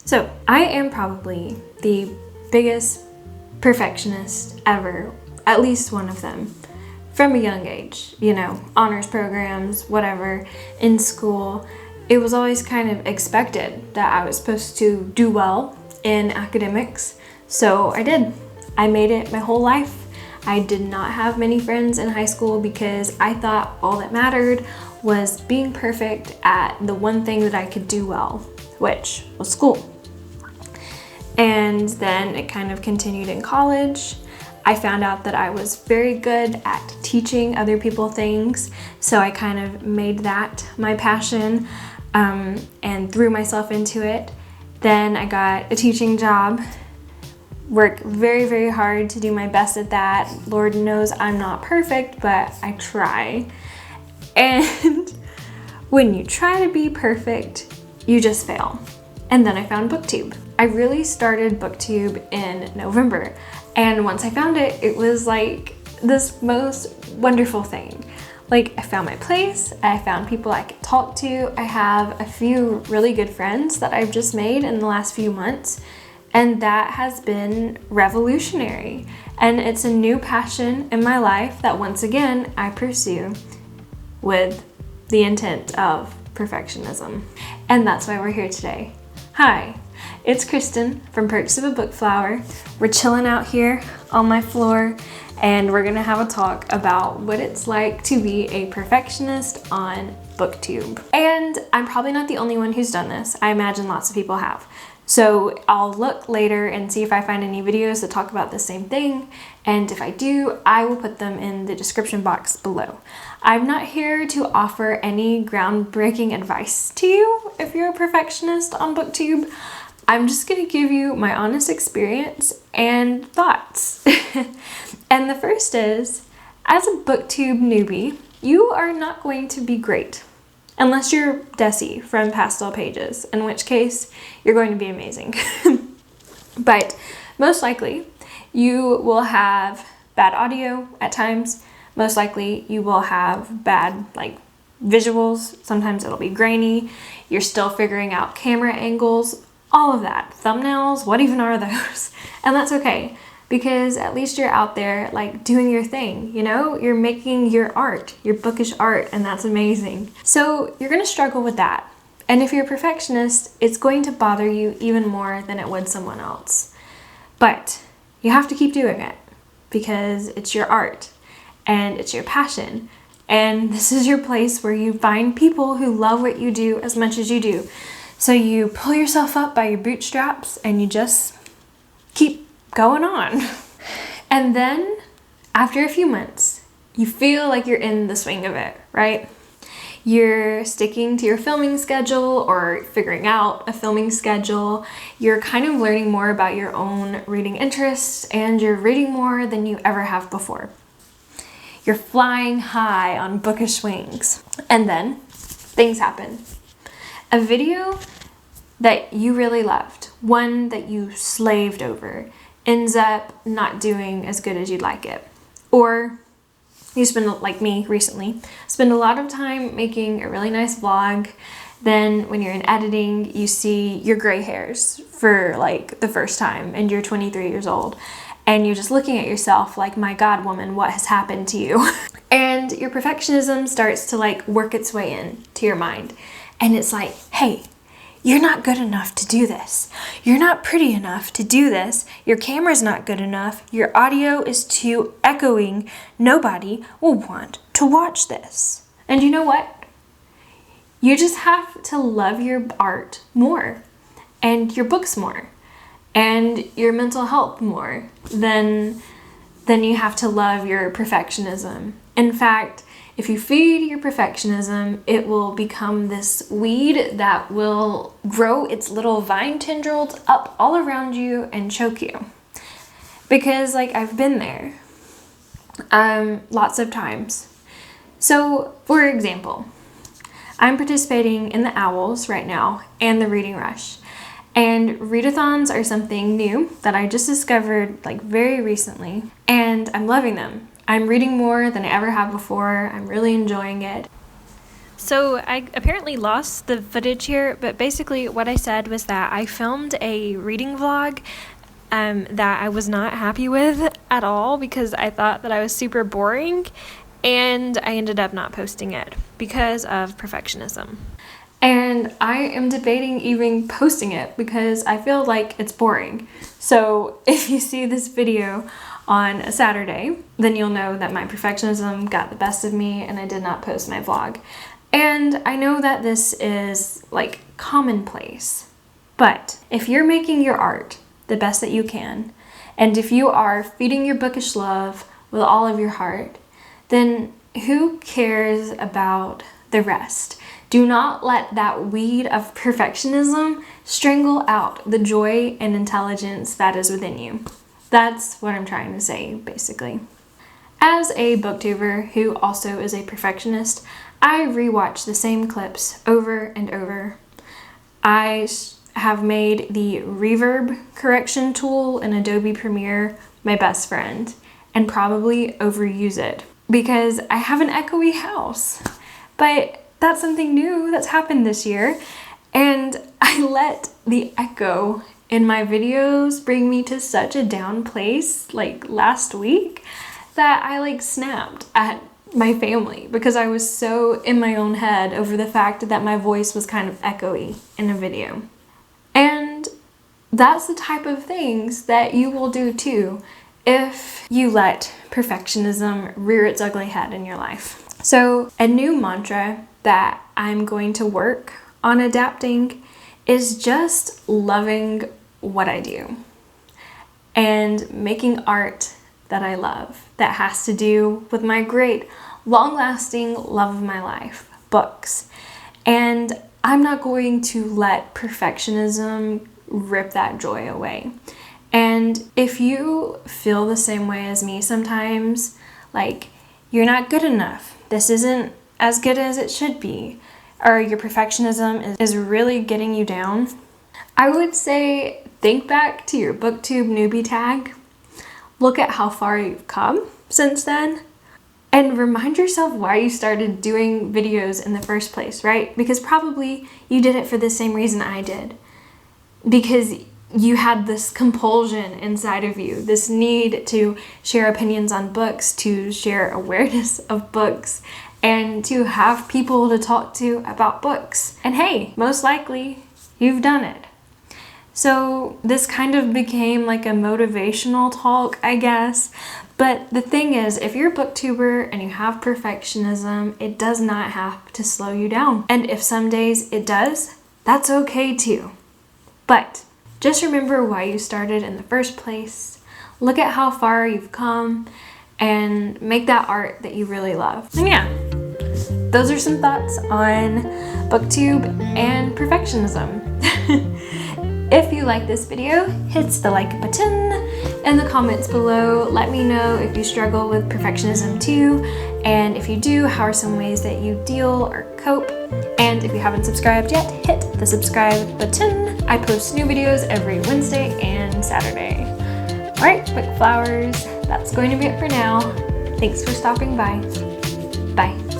So I am probably the biggest perfectionist ever, at least one of them, from a young age. You know, honors programs, whatever, in school. It was always kind of expected that I was supposed to do well in academics, so I did. I made it my whole life. I did not have many friends in high school because I thought all that mattered was being perfect at the one thing that I could do well, which was school. And then it kind of continued in college. I found out that I was very good at teaching other people things, so I kind of made that my passion and threw myself into it. Then I got a teaching job, worked very, very hard to do my best at that. Lord knows I'm not perfect, but I try. And when you try to be perfect, you just fail. And then I found Booktube. I really started Booktube in November. And once I found it, it was like this most wonderful thing. Like, I found my place, I found people I could talk to. I have a few really good friends that I've just made in the last few months. And that has been revolutionary. And it's a new passion in my life that once again, I pursue with the intent of perfectionism. And that's why we're here today. Hi, it's Kristen from Perks of a Bookflower. We're chilling out here on my floor and we're gonna have a talk about what it's like to be a perfectionist on Booktube. And I'm probably not the only one who's done this. I imagine lots of people have. So I'll look later and see if I find any videos that talk about the same thing. And if I do, I will put them in the description box below. I'm not here to offer any groundbreaking advice to you if you're a perfectionist on Booktube. I'm just gonna give you my honest experience and thoughts. And the first is, as a Booktube newbie, you are not going to be great. Unless you're Desi from Pastel Pages, in which case you're going to be amazing. But most likely you will have bad audio at times. Most likely you will have bad visuals. Sometimes it'll be grainy. You're still figuring out camera angles, all of that. Thumbnails, what even are those? And that's okay, because at least you're out there doing your thing, you know? You're making your art, your bookish art, and that's amazing. So you're gonna struggle with that. And if you're a perfectionist, it's going to bother you even more than it would someone else. But you have to keep doing it because it's your art and it's your passion. And this is your place where you find people who love what you do as much as you do. So you pull yourself up by your bootstraps and you just keep going on. And then after a few months, you feel like you're in the swing of it, right? You're sticking to your filming schedule or figuring out a filming schedule. You're kind of learning more about your own reading interests and you're reading more than you ever have before. You're flying high on bookish wings. And then things happen. A video that you really loved, one that you slaved over, ends up not doing as good as you'd like it. Or you spend, like me recently, spend a lot of time making a really nice vlog. Then when you're in editing, you see your gray hairs for the first time and you're 23 years old. And you're just looking at yourself like, my God, woman, what has happened to you? And your perfectionism starts to work its way in to your mind. And it's like, hey, you're not good enough to do this. You're not pretty enough to do this. Your camera's not good enough. Your audio is too echoing. Nobody will want to watch this. And you know what? You just have to love your art more and your books more and your mental health more than you have to love your perfectionism. In fact, if you feed your perfectionism, it will become this weed that will grow its little vine tendrils up all around you and choke you. Because I've been there lots of times. So for example, I'm participating in the Owls right now and the Reading Rush. And readathons are something new that I just discovered very recently, and I'm loving them. I'm reading more than I ever have before. I'm really enjoying it. So I apparently lost the footage here, but basically what I said was that I filmed a reading vlog that I was not happy with at all because I thought that I was super boring, and I ended up not posting it because of perfectionism. And I am debating even posting it because I feel like it's boring. So if you see this video on a Saturday, then you'll know that my perfectionism got the best of me and I did not post my vlog. And I know that this is like commonplace, but if you're making your art the best that you can, and if you are feeding your bookish love with all of your heart, then who cares about the rest? Do not let that weed of perfectionism strangle out the joy and intelligence that is within you. That's what I'm trying to say, basically. As a booktuber who also is a perfectionist, I rewatch the same clips over and over. I have made the reverb correction tool in Adobe Premiere my best friend and probably overuse it because I have an echoey house. But that's something new that's happened this year, and I let the echo in my videos bring me to such a down place like last week that I like snapped at my family because I was so in my own head over the fact that my voice was kind of echoey in a video. And that's the type of things that you will do too if you let perfectionism rear its ugly head in your life. So a new mantra that I'm going to work on adapting is just loving what I do and making art that I love that has to do with my great long-lasting love of my life, books. And I'm not going to let perfectionism rip that joy away. And if you feel the same way as me sometimes, like you're not good enough, this isn't as good as it should be, or your perfectionism is really getting you down, I would say think back to your Booktube newbie tag, look at how far you've come since then, and remind yourself why you started doing videos in the first place, right? Because probably you did it for the same reason I did. Because you had this compulsion inside of you, this need to share opinions on books, to share awareness of books, and to have people to talk to about books. And hey, most likely you've done it. So this kind of became like a motivational talk, I guess. But the thing is, if you're a booktuber and you have perfectionism, it does not have to slow you down. And if some days it does, that's okay too. But just remember why you started in the first place. Look at how far you've come and make that art that you really love. And yeah, those are some thoughts on Booktube and perfectionism. If you like this video, hit the like button. In the comments below, let me know if you struggle with perfectionism too, and if you do, how are some ways that you deal or cope. And if you haven't subscribed yet, hit the subscribe button. I post new videos every Wednesday and Saturday. Alright, bookflowers, that's going to be it for now. Thanks for stopping by.